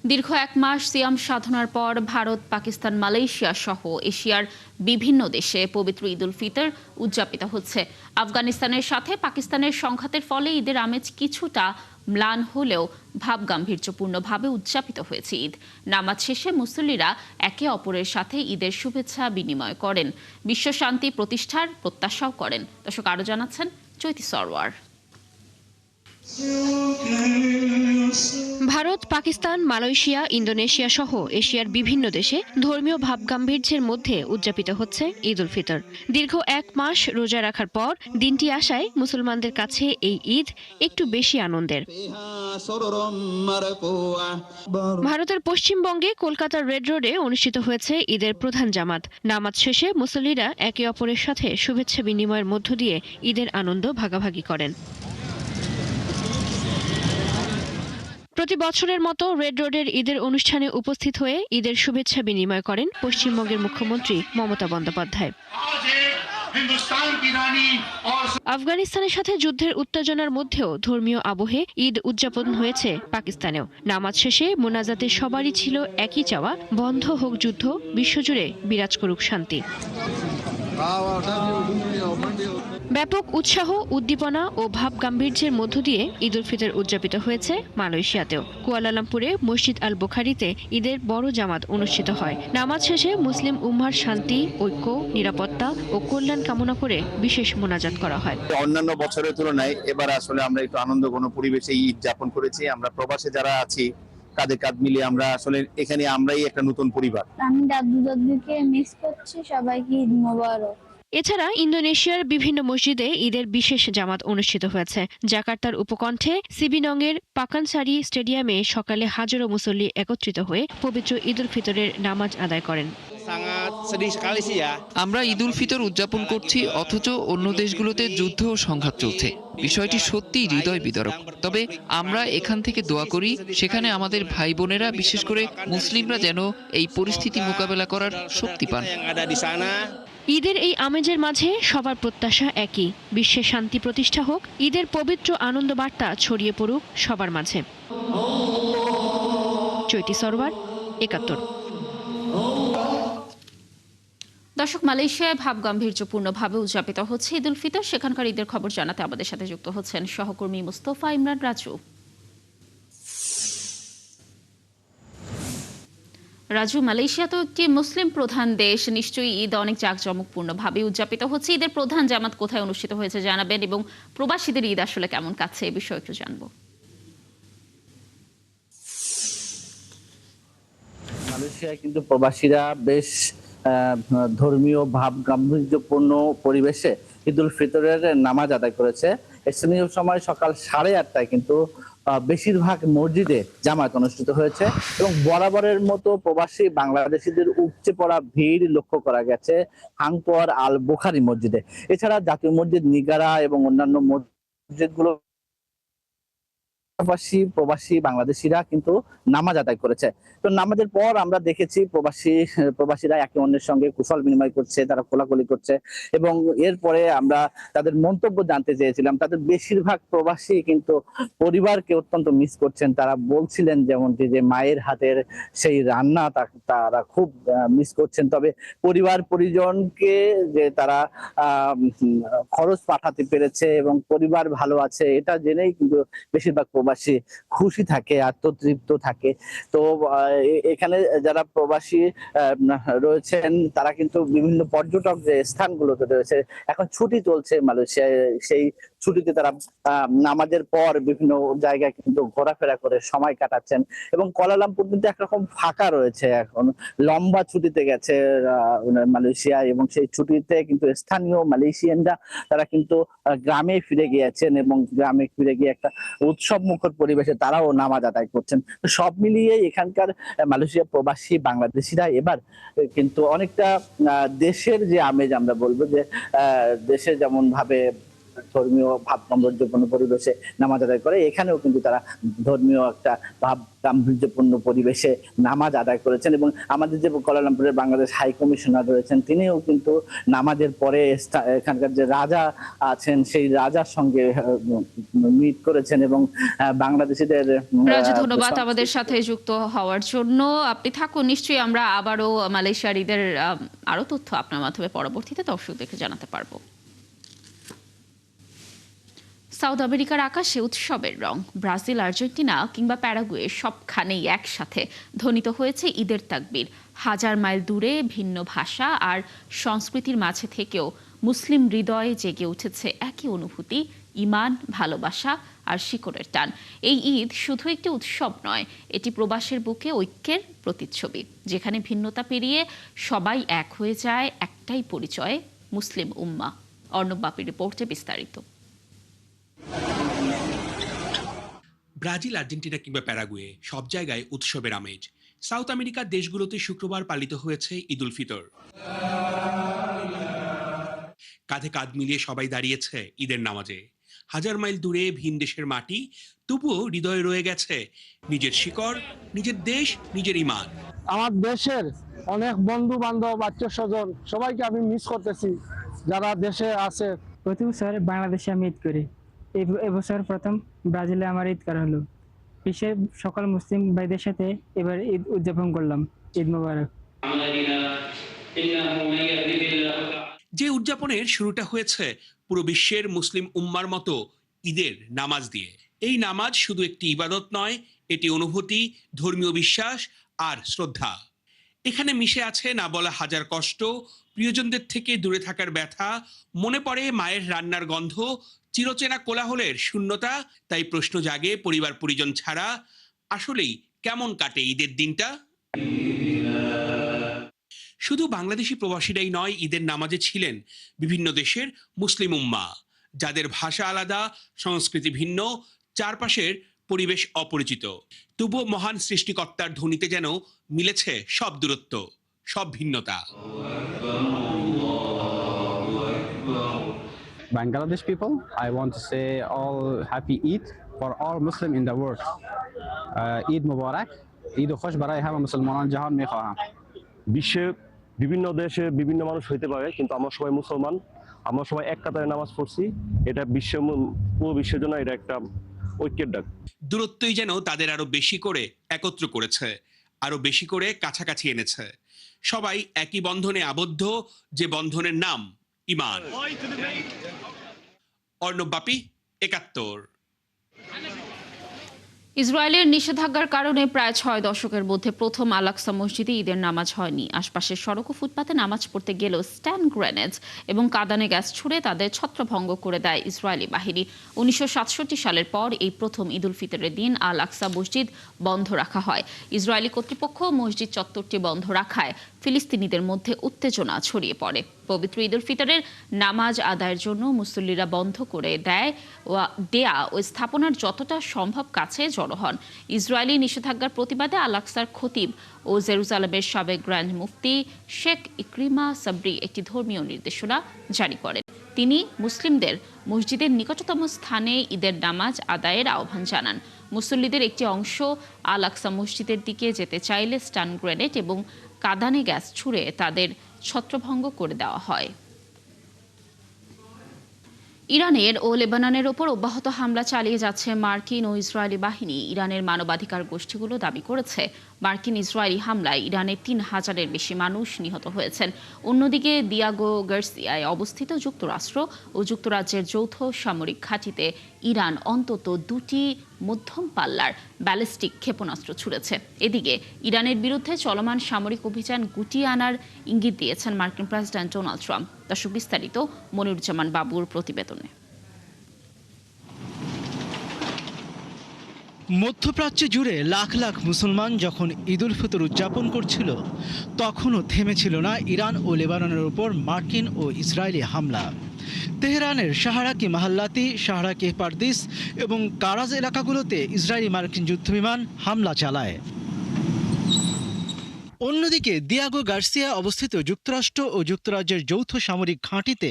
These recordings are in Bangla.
দীর্ঘ এক মাস সিয়াম সাধনার পর ভারত, পাকিস্তান, মালয়েশিয়া সহ এশিয়ার বিভিন্ন দেশে পবিত্র ঈদ উল ফিতর উদযাপিত হচ্ছে। আফগানিস্তানের সাথে পাকিস্তানের সংঘাতের ফলে ঈদের আমেজ কিছুটা ম্লান হলেও ভাবগাম্ভীর্যপূর্ণভাবে উদযাপিত হয়েছে ঈদ। নামাজ শেষে মুসল্লিরা একে অপরের সাথে ঈদের শুভেচ্ছা বিনিময় করেন, বিশ্ব শান্তি প্রতিষ্ঠার প্রত্যাশাও করেন। দর্শক, আরও জানাচ্ছেন চৈতি সরওয়ার। ভারত, পাকিস্তান, মালয়েশিয়া, ইন্দোনেশিয়া সহ এশিয়ার বিভিন্ন দেশে ধর্মীয় ভাবগাম্ভীর্যের মধ্যে উদযাপিত হচ্ছে ঈদ উল ফিতর। দীর্ঘ এক মাস রোজা রাখার পর দিনটি আসায় মুসলমানদের কাছে এই ঈদ একটু বেশি আনন্দের। ভারতের পশ্চিমবঙ্গে কলকাতার রেড রোডে অনুষ্ঠিত হয়েছে ঈদের প্রধান জামাত। নামাজ শেষে মুসল্লিরা একে অপরের সাথে শুভেচ্ছা বিনিময়ের মধ্য দিয়ে ঈদের আনন্দ ভাগাভাগি করেন। প্রতি বছরের মতো রেড রোডের ঈদের অনুষ্ঠানে উপস্থিত হয়ে ঈদের শুভেচ্ছা বিনিময় করেন পশ্চিমবঙ্গের মুখ্যমন্ত্রী মমতা বন্দ্যোপাধ্যায়। আফগানিস্তানের সাথে যুদ্ধের উত্তেজনার মধ্যেও ধর্মীয় আবহে ঈদ উদযাপন হয়েছে পাকিস্তানেও। নামাজ শেষে মোনাজাতে সবারই ছিল একই চাওয়া, বন্ধ হোক যুদ্ধ, বিশ্বজুড়ে বিরাজ করুক শান্তি। ব্যাপক উৎসাহ, উদ্দীপনা ও ভাবগাম্ভীর্যের মধ্য দিয়ে ঈদ উল ফিতর উদযাপিত হয়েছে মালয়েশিয়াতেও। কুয়ালালামপুরে মসজিদ আল বুখারীতে ঈদের বড় জামাত অনুষ্ঠিত হয়। নামাজ শেষে মুসলিম উম্মাহর শান্তি, ঐক্য, নিরাপত্তা ও কল্যাণ কামনা করে বিশেষ মোনাজাত করা হয়। অন্যান্য বছরের তুলনায় এবার আসলে আমরা একটু আনন্দঘন পরিবেশে ঈদ যাপন করেছি। আমরা প্রবাসে যারা আছি কাঁধে কাঁধ মিলিয়ে আমরা আসলে এখানে আমরাই একটা নতুন পরিবার। আমি দাদু দাদুকে মিস করছি, সবাইকে ঈদ মোবারক। এছাড়া ইন্দোনেশিয়ার বিভিন্ন মসজিদে ঈদের বিশেষ জামাত অনুষ্ঠিত হয়েছে। জাকার্তার উপকণ্ঠে সিবিনংয়ের পাকানসারি স্টেডিয়ামে সকালে হাজারো মুসল্লি একত্রিত হয়ে পবিত্র ঈদ উল ফিতরের নামাজ আদায় করেন। আমরা ঈদ উল ফিতর উদযাপন করছি, অথচ অন্য দেশগুলোতে যুদ্ধ ও সংঘাত চলছে। বিষয়টি সত্যিই হৃদয় বিদারক। তবে আমরা এখান থেকে দোয়া করি সেখানে আমাদের ভাই বোনেরা, বিশেষ করে মুসলিমরা যেন এই পরিস্থিতি মোকাবেলা করার শক্তি পান। ঈদের এই আমেজের মাঝে সবার প্রত্যাশা একই, বিশ্বে শান্তি প্রতিষ্ঠা হোক, ঈদের পবিত্র আনন্দ বার্তা ছড়িয়ে পড়ুক সবার মাঝে। চৈতি সরওয়ার, ৭১। দর্শক, মালয়েশিয়ায় ভাবগাম্ভীর্যপূর্ণভাবে উদযাপিত হচ্ছে ঈদ উল ফিতর। সেখানকার ঈদের খবর জানাতে আমাদের সাথে যুক্ত হচ্ছেন সহকর্মী মুস্তফা ইমরান রাজু। রাজু, মালয়েশিয়া তো একটি মুসলিম প্রধান দেশ, নিশ্চয়ই ঈদ অনেক জাঁকজমকপূর্ণভাবে উদযাপিত হচ্ছে। ঈদের প্রধান জামাত কোথায় অনুষ্ঠিত হয়েছে জানাবেন, এবং প্রবাসীদের ঈদ আসলে কেমন কাটছে এ বিষয়ে একটু জানবো। মালয়েশিয়ায় কিন্তু প্রবাসীরা বেশ ধর্মীয় ভাব গাম্ভীর্যপূর্ণ পরিবেশে ঈদ উল ফিতরের নামাজ আদায় করেছে। স্থানীয় সময় সকাল 8:30টায় কিন্তু বেশিরভাগ মসজিদে জামাত অনুষ্ঠিত হয়েছে এবং বরাবরের মতো প্রবাসী বাংলাদেশিদের উপচে পড়া ভিড় লক্ষ্য করা গেছে হাংপোয়ার আল বুখারী মসজিদে। এছাড়া জাতীয় মসজিদ নিগারা এবং অন্যান্য মসজিদগুলো পাশাপাশি প্রবাসী বাংলাদেশিরা কিন্তু নামাজ আদায় করেছে। তো নামাজের পর আমরা দেখেছি প্রবাসীরা একে অন্যের সঙ্গে কুশল বিনিময় করছে, তারা কোলাকুলি করছে এবং এরপরে আমরা তাদের মন্তব্য জানতে চেয়েছিলাম। তাদের বেশিরভাগ প্রবাসী কিন্তু পরিবারকে অত্যন্ত মিস করছেন। তারা বলছিলেন যেমনটি যে মায়ের হাতের সেই রান্না তারা খুব মিস করছেন। তবে পরিবার পরিজনকে যে তারা খরচ পাঠাতে পেরেছে এবং পরিবার ভালো আছে, এটা জেনেই কিন্তু বেশিরভাগ প্রবাসী খুশি থাকে, আত্মতৃপ্ত থাকে। তো এখানে যারা প্রবাসী রয়েছেন তারা কিন্তু বিভিন্ন পর্যটক যে স্থানগুলোতে রয়েছে, এখন ছুটি চলছে মালয়েশিয়ায়, সেই ছুটিতে তারা নামাজের পর বিভিন্ন জায়গায় কিন্তু ঘোরাফেরা করে সময় কাটাচ্ছেন এবং কুয়ালালামপুর কিন্তু একরকম ফাঁকা রয়েছে, এখন লম্বা ছুটিতে গেছে মালয়েশিয়া এবং সেই ছুটিতে কিন্তু স্থানীয় মালয়েশিয়ানরা তারা কিন্তু গ্রামে ফিরে গিয়েছেন এবং গ্রামে ফিরে গিয়ে একটা উৎসব মুখর পরিবেশে তারাও নামাজ আদায় করছেন। সব মিলিয়ে এখানকার মালয়েশিয়া প্রবাসী বাংলাদেশিরা এবার কিন্তু অনেকটা দেশের যে আমেজ, আমরা বলবো যে দেশে যেমন ভাবে ধর্মীয় ভাব গাম্ভীর্যপূর্ণ পরিবেশে নামাজ আদায় করে। এখানেও কিন্তু তারা ধর্মীয় একটা ভাব গাম্ভীর্যপূর্ণ পরিবেশে নামাজ আদায় করেছেন। এবং আমাদের যে কুয়ালালামপুরের বাংলাদেশ হাই কমিশনার রয়েছেন, তিনিও কিন্তু নামাজের পরে এখানকার যে রাজা আছেন সেই রাজার সঙ্গে মিট করেছেন এবং বাংলাদেশিদের রাজু, ধন্যবাদ আমাদের সাথে যুক্ত হওয়ার জন্য। আপনি থাকুন, নিশ্চয়ই আমরা আবারও মালয়েশিয়ার ঈদের আরো তথ্য আপনার মাধ্যমে পরবর্তীতে দর্শকদেরকে জানাতে পারবো। সাউথ আমেরিকার আকাশে উৎসবের রং। ব্রাজিল, আর্জেন্টিনা কিংবা প্যারাগুয়ে সবখানেই একসাথে ধ্বনিত হয়েছে ঈদের তাকবীর। হাজার মাইল দূরে ভিন্ন ভাষা আর সংস্কৃতির মাঝে থেকেও মুসলিম হৃদয়ে জেগে উঠেছে একই অনুভূতি, ঈমান, ভালোবাসা আর শিকড়ের টান। এই ঈদ শুধু একটি উৎসব নয়, এটি প্রবাসের বুকে ঐক্যের প্রতিচ্ছবি, যেখানে ভিন্নতা পেরিয়ে সবাই এক হয়ে যায় একটাই পরিচয়, মুসলিম উম্মা। অর্ণব বাপির রিপোর্টে বিস্তারিত। ব্রাজিল, আর্জেন্টিনা কিংবা প্যারাগুয়ে সব জায়গায় উৎসবের আমেজ। সাউথ আমেরিকার দেশগুলোতে শুক্রবার পালিত হয়েছে ঈদ উল ফিতর। কাঁধে কাঁধ মিলিয়ে সবাই দাঁড়িয়েছে ঈদের নামাজে। হাজার মাইল দূরে ভিন দেশের মাটি, তবুও হৃদয়ে রয়ে গেছে নিজের শিকড়, নিজের দেশ, নিজের ঈমান। আমার দেশের অনেক বন্ধু বান্ধব, আত্মীয় স্বজন সবাইকে আমি মিস করতেছি যারা দেশে আছে। প্রতি বছর বাংলাদেশে আমি ঈদ করি, এবছর প্রথম ব্রাজিলে আমার ঈদ করা হলো। বিশ্বের সকল মুসলিম ভাইদের সাথে এবার ঈদ উদযাপন করলাম। ঈদ মোবারক। যে উদযাপনের শুরুটা হয়েছে পুরো বিশ্বের মুসলিম উম্মার মতো ঈদের নামাজ দিয়ে। এই নামাজ শুধু একটি ইবাদত নয়, এটি অনুভূতি, ধর্মীয় বিশ্বাস আর শ্রদ্ধা। এখানে মিশে আছে না বলা হাজার কষ্ট, প্রিয়জনদের থেকে দূরে থাকার ব্যথা, মনে পড়ে মায়ের রান্নার গন্ধ, চিরচেনা কোলাহলের শূন্যতা। তাই প্রশ্ন জাগে, পরিবার পরিজন ছাড়া আসলেই কেমন কাটে ঈদের দিনটা? শুধু বাংলাদেশি প্রবাসীরাই নয়, ঈদের নামাজে ছিলেন বিভিন্ন দেশের মুসলিম উম্মা, যাদের ভাষা আলাদা, সংস্কৃতি ভিন্ন, চারপাশের পরিবেশ অপরিচিত। তবুও মহান সৃষ্টিকর্তার ধ্বনিতে যেন মিলেছে সব দূরত্ব, সব ভিন্নতা। Bangladesh people, I want to say all happy Eid for all Muslim in the world. Eid Mubarak. Eid خوش برای همه مسلمانان جهان می‌خواهم. বিশ্বে বিভিন্ন দেশে বিভিন্ন মানুষ হইতে পারে, কিন্তু আমরা সবাই মুসলমান, আমরা সবাই এক কাতারে নামাজ পড়ছি। এটা পুরো বিশ্বের জন্য এটা একটা ঐক্যের ডাক। দূরত্বই যেন তাদের আরো বেশি করে একত্র করেছে, আরো বেশি করে কাছাকাছি এনেছে। সবাই একই বন্ধনে আবদ্ধ, যে বন্ধনের নাম ঈমান। অর্ণব বাপি, ৭১। ইসরায়েলের নিষেধাজ্ঞার কারণে প্রায় ৬ দশকের মধ্যে প্রথম আল আকসা মসজিদে ঈদের নামাজ হয়নি। আশপাশের সড়ক ও ফুটপাতে নামাজ পড়তে গেলেও স্ট্যান্ড গ্রেনেড এবং কাঁদানে গ্যাস ছুড়ে তাদের ছত্রভঙ্গ করে দেয় ইসরায়েলি বাহিনী। ১৯৬৭ সালের পর এই প্রথম ঈদ উল ফিতরের দিন আল আকসা মসজিদ বন্ধ রাখা হয়। ইসরায়েলি কর্তৃপক্ষ মসজিদ চত্বরটি বন্ধ রাখায় ফিলিস্তিনিদের মধ্যে উত্তেজনা ছড়িয়ে পড়ে। পবিত্র ঈদ উল ফিতরের নামাজ আদায়ের জন্য মুসল্লিরা বন্ধ করে দেয়া ওই স্থাপনার যতটা সম্ভব কাছে জড়ো হন। ইসরায়েলি নিষেধাজ্ঞার প্রতিবাদে আল আকসার খতিব ও জেরুজালেমের সাবেক গ্র্যান্ড মুফতি শেখ ইকরিমা সাবরি একটি ধর্মীয় নির্দেশনা জারি করেন। তিনি মুসলিমদের মসজিদের নিকটতম স্থানে ঈদের নামাজ আদায়ের আহ্বান জানান। মুসল্লিদের একটি অংশ আল আকসা মসজিদের দিকে যেতে চাইলে স্টান গ্রেনেড এবং কাঁদানে গ্যাস ছুড়ে তাদের ছত্রভঙ্গ করে দেওয়া হয়। ইরানের ও লেবাননের ওপর অব্যাহত হামলা চালিয়ে যাচ্ছে মার্কিন ও ইসরায়েলি বাহিনী। ইরানের মানবাধিকার গোষ্ঠীগুলো দাবি করেছে মার্কিন ইসরায়েলি হামলায় ইরানের ৩,০০০-এর বেশি মানুষ নিহত হয়েছেন। অন্যদিকে দিয়াগো গার্সিয়ায় অবস্থিত যুক্তরাষ্ট্র ও যুক্তরাজ্যের যৌথ সামরিক ঘাঁটিতে ইরান অন্তত ২টি মধ্যম পাল্লার ব্যালিস্টিক ক্ষেপণাস্ত্র ছুড়েছে। এদিকে ইরানের বিরুদ্ধে চলমান সামরিক অভিযান গুটিয়ে আনার ইঙ্গিত দিয়েছেন মার্কিন প্রেসিডেন্ট ডোনাল্ড ট্রাম্প। দর্শক, বিস্তারিত মনিরুজ্জামান বাবুর প্রতিবেদনে। মধ্যপ্রাচ্য জুড়ে লাখ লাখ মুসলমান যখন ঈদ উল ফিতর উদযাপন করছিল, তখনও থেমেছিল না ইরান ও লেবাননের উপর মার্কিন ও ইসরায়েলি হামলা। তেহরানের শাহরাকি মাহাল্লাতি, শাহরাকি পারদিস এবং কারাজ এলাকাগুলোতে ইসরায়েলি মার্কিন যুদ্ধবিমান হামলা চালায়। অন্যদিকে দিয়াগো গার্সিয়া অবস্থিত যুক্তরাষ্ট্র ও যুক্তরাজ্যের যৌথ সামরিক ঘাঁটিতে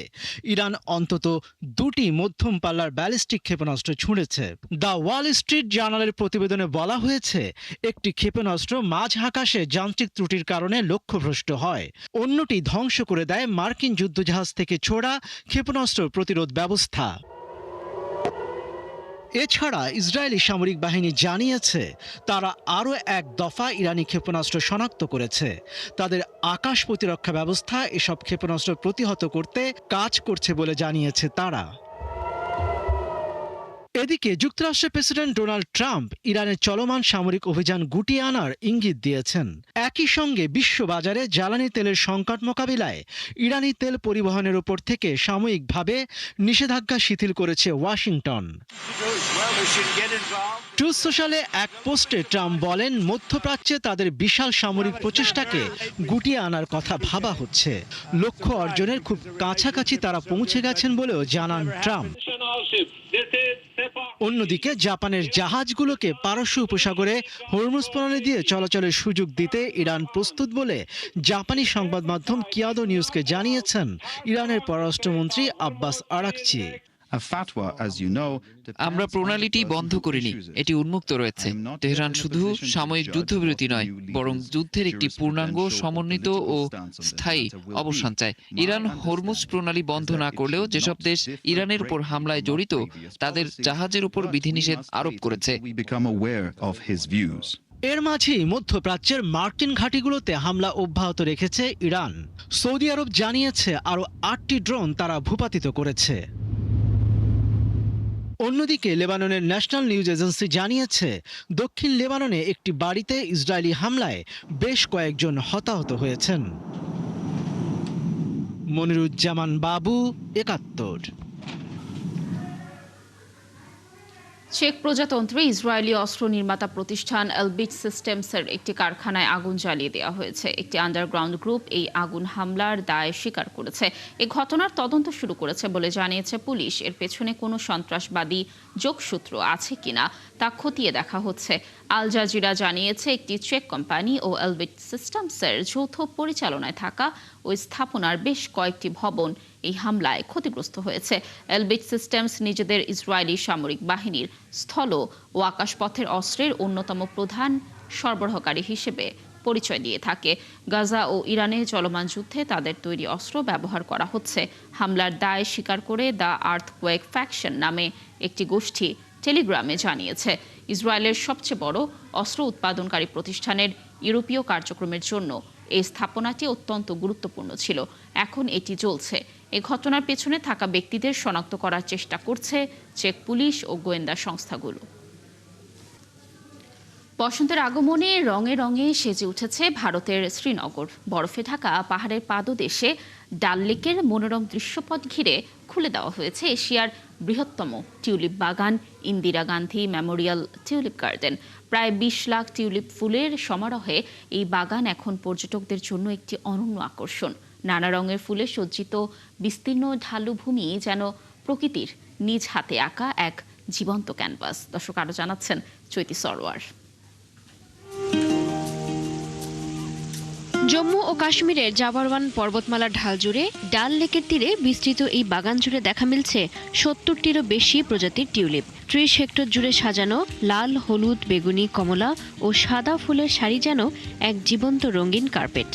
ইরান অন্তত 2টি মধ্যম পাল্লার ব্যালিস্টিক ক্ষেপণাস্ত্র ছুঁড়েছে। দ্য ওয়াল স্ট্রিট জার্নালের প্রতিবেদনে বলা হয়েছে, একটি ক্ষেপণাস্ত্র মাঝ আকাশে যান্ত্রিক ত্রুটির কারণে লক্ষ্যভ্রষ্ট হয়, অন্যটি ধ্বংস করে দেয় মার্কিন যুদ্ধজাহাজ থেকে ছোড়া ক্ষেপণাস্ত্র প্রতিরোধ ব্যবস্থা। এছাড়া ইসরায়েলি সামরিক বাহিনী জানিয়েছে তারা আরও এক দফা ইরানি ক্ষেপণাস্ত্র শনাক্ত করেছে। তাদের আকাশ প্রতিরক্ষা ব্যবস্থা এসব ক্ষেপণাস্ত্র প্রতিহত করতে কাজ করছে বলে জানিয়েছে তারা। এদিকে যুক্তরাষ্ট্রের প্রেসিডেন্ট ডোনাল্ড ট্রাম্প ইরানের চলমান সামরিক অভিযান গুটিয়ে আনার ইঙ্গিত দিয়েছেন। একই সঙ্গে বিশ্ববাজারে জ্বালানি তেলের সংকট মোকাবিলায় ইরানি তেল পরিবহনের উপর থেকে সাময়িকভাবে নিষেধাজ্ঞা শিথিল করেছে ওয়াশিংটন। ট্রুথ সোশ্যালে এক পোস্টে ট্রাম্প বলেন, মধ্যপ্রাচ্যে তাদের বিশাল সামরিক প্রচেষ্টাকে গুটিয়ে আনার কথা ভাবা হচ্ছে। লক্ষ্য অর্জনের খুব কাছাকাছি তারা পৌঁছে গেছেন বলেও জানান ট্রাম্প। অন্যদিকে জাপানের জাহাজগুলোকে পারস্য উপসাগরে হরমুজ প্রণালী দিয়ে চলাচলের সুযোগ দিতে ইরান প্রস্তুত বলে জাপানি সংবাদ মাধ্যম কিয়াদো নিউজকে জানিয়েছেন ইরানের পররাষ্ট্রমন্ত্রী আব্বাস আরাকচি। আমরা প্রণালীটি বন্ধ করিনি, এটি উন্মুক্ত রয়েছে। তেহরান শুধু সাময়িক যুদ্ধবিরতি নয়, বরং যুদ্ধের একটি পূর্ণাঙ্গ, সমন্বিত ও স্থায়ী অবসান চায়। ইরান হরমুজ প্রণালী বন্ধ না করলেও যেসব দেশ ইরানের উপর হামলায় জড়িত তাদের জাহাজের উপর বিধিনিষেধ আরোপ করেছে। এর মাঝেই মধ্যপ্রাচ্যের মার্কিন ঘাঁটিগুলোতে হামলা অব্যাহত রেখেছে ইরান। সৌদি আরব জানিয়েছে আরও 8টি ড্রোন তারা ভূপাতিত করেছে। অন্যদিকে লেবাননের ন্যাশনাল নিউজ এজেন্সি জানিয়েছে, দক্ষিণ লেবাননে একটি বাড়িতে ইসরায়েলি হামলায় বেশ কয়েকজন হতাহত হয়েছেন। মনিরুজ্জামান বাবু, ৭১। চেক প্রজাতন্ত্রে ইসরায়েলি অস্ত্র নির্মাতা প্রতিষ্ঠান এলবিট সিস্টেমসের একটি কারখানায় আগুন জ্বালিয়ে দেওয়া হয়েছে। একটি আন্ডারগ্রাউন্ড গ্রুপ এই আগুন হামলার দায় স্বীকার করেছে। এই ঘটনার তদন্ত শুরু করেছে বলে জানিয়েছে পুলিশ। এর পেছনে কোনো সন্ত্রাসবাদী যোগসূত্র আছে কিনা তা খতিয়ে দেখা হচ্ছে। আল জাজিরা জানিয়েছে, একটি চেক কোম্পানি ও এলবিট সিস্টেমসের যৌথ পরিচালনায় থাকা ওই স্থাপনার বেশ কয়েকটি ভবন এই হামলায় ক্ষতিগ্রস্ত হয়েছে। এলবিট সিস্টেমস নিজেদের ইসরায়েলি সামরিক বাহিনীর স্থল ও আকাশপথের অস্ত্রের অন্যতম প্রধান সরবরাহকারী হিসেবে পরিচয় দিয়ে থাকে। গাজা ও ইরানে চলমান যুদ্ধে তাদের তৈরি অস্ত্র ব্যবহার করা হচ্ছে। হামলার দায় স্বীকার করে দ্য আর্থকোয়েক ফ্যাকশন নামে একটি গোষ্ঠী টেলিগ্রামে জানিয়েছে, ইসরায়েলের সবচেয়ে বড় অস্ত্র উৎপাদনকারী প্রতিষ্ঠানের ইউরোপীয় কার্যক্রমের জন্য এই স্থাপনাটি অত্যন্ত গুরুত্বপূর্ণ ছিল। এখন এটি জ্বলছে। এই ঘটনার পেছনে থাকা ব্যক্তিদের শনাক্ত করার চেষ্টা করছে চেক পুলিশ ও গোয়েন্দা সংস্থাগুলো। বসন্তের আগমনে রঙে রঙে সেজে উঠেছে ভারতের শ্রীনগর। বরফে ঢাকা পাহাড়ের পাদদেশে ডাল লেকের মনোরম দৃশ্যপট ঘিরে খুলে দেওয়া হয়েছে এশিয়ার বৃহত্তম টিউলিপ বাগান, Indira Gandhi Memorial tulip garden. প্রায় 20 লাখ টিউলিপ ফুলের সমারোহে এই বাগান এখন পর্যটকদের জন্য একটি অনন্য আকর্ষণ। নানা রঙের ফুলে সজ্জিত বিস্তীর্ণ ঢালু ভূমি যেন প্রকৃতির নিজ হাতে আঁকা এক জীবন্ত ক্যানভাস। দর্শক আরো জানাচ্ছেন চৈতি সরওয়ার। জম্মু ও কাশ্মীরের জাবারওয়ান পর্বতমালার ঢাল জুড়ে ডাল লেকের তীরে বিস্তৃত এই বাগান জুড়ে দেখা মিলছে 70টিরও বেশি প্রজাতির টিউলিপ। 30 হেক্টর জুড়ে সাজানো লাল, হলুদ, বেগুনি, কমলা ও সাদা ফুলের সারি যেন এক জীবন্ত রঙিন কার্পেট।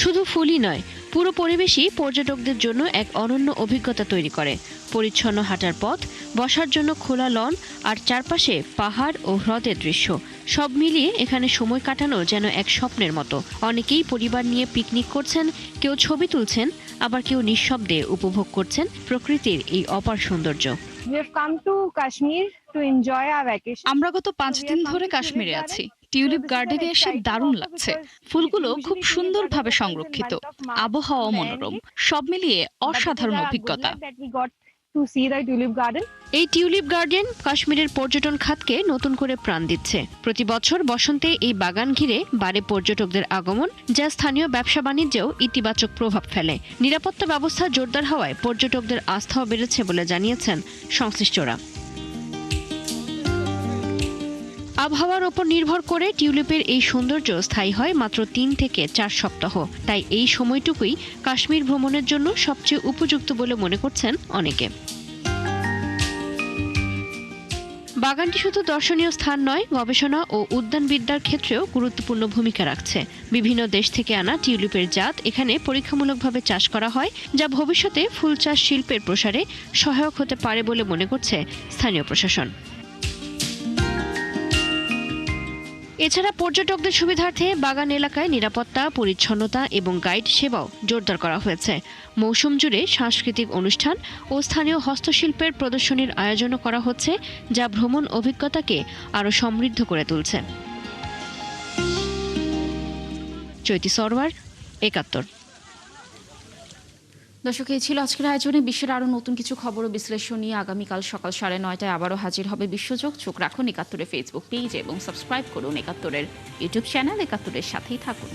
শুধু ফুলই নয়, পুরো পরিবেশই পর্যটকদের জন্য এক অনন্য অভিজ্ঞতা তৈরি করে। পরিচ্ছন্ন হাঁটার পথ, বসার জন্য খোলা লন আর চারপাশে পাহাড় ও হ্রদের দৃশ্য, সব মিলিয়ে এখানে সময় কাটানো যেন এক স্বপ্নের মতো। অনেকেই পরিবার নিয়ে পিকনিক করছেন, কেউ ছবি তুলছেন, আবার কেউ নিঃশব্দে উপভোগ করছেন প্রকৃতির এই অপার সৌন্দর্য। আমরা গত 5 দিন ধরে কাশ্মীরে আছি। টিউলিপ গার্ডেনে এসে দারুণ লাগছে। ফুলগুলো খুব সুন্দরভাবে সংরক্ষিত, আবহাওয়া মনোরম, সব মিলিয়ে অসাধারণ অভিজ্ঞতা। এই টিউলিপ গার্ডেন কাশ্মীরের পর্যটন খাতকে নতুন করে প্রাণ দিচ্ছে। প্রতি বছর বসন্তে এই বাগান ঘিরে বাড়ে পর্যটকদের আগমন, যা স্থানীয় ব্যবসা বাণিজ্যেও ইতিবাচক প্রভাব ফেলে। নিরাপত্তা ব্যবস্থা জোরদার হওয়ায় পর্যটকদের আস্থাও বেড়েছে বলে জানিয়েছেন সংশ্লিষ্টরা। আবহাওয়ার ওপর নির্ভর করে টিউলিপের এই সৌন্দর্য স্থায়ী হয় মাত্র 3 থেকে 4 সপ্তাহ। তাই এই সময়টুকুই কাশ্মীর ভ্রমণের জন্য সবচেয়ে উপযুক্ত বলে মনে করছেন অনেকে। বাগানটি শুধু দর্শনীয় স্থান নয়, গবেষণা ও উদ্যানবিদ্যার ক্ষেত্রেও গুরুত্বপূর্ণ ভূমিকা রাখছে। বিভিন্ন দেশ থেকে আনা টিউলিপের জাত এখানে পরীক্ষামূলকভাবে চাষ করা হয়, যা ভবিষ্যতে ফুল চাষ শিল্পের প্রসারে সহায়ক হতে পারে বলে মনে করছে স্থানীয় প্রশাসন। এছাড়া পর্যটকদের সুবিধার্থে বাগান এলাকায় নিরাপত্তা, পরিচ্ছন্নতা এবং গাইড সেবাও জোরদার করা হয়েছে। মৌসুম জুড়ে সাংস্কৃতিক অনুষ্ঠান ও স্থানীয় হস্তশিল্পের প্রদর্শনীর আয়োজনও করা হচ্ছে, যা ভ্রমণ অভিজ্ঞতাকে আরও সমৃদ্ধ করে তুলছে। চৈতি সরওয়ার, ৭১। দর্শক, এই ছিল আজকের আয়োজনে। বিশ্বের আরও নতুন কিছু খবর ও বিশ্লেষণ নিয়ে আগামীকাল সকাল 9:30টায় আবারও হাজির হবে বিশ্বযোগ। চোখ রাখুন ৭১-এর ফেসবুক পেজ এবং সাবস্ক্রাইব করুন ৭১-এর ইউটিউব চ্যানেল। ৭১-এর সাথেই থাকুন।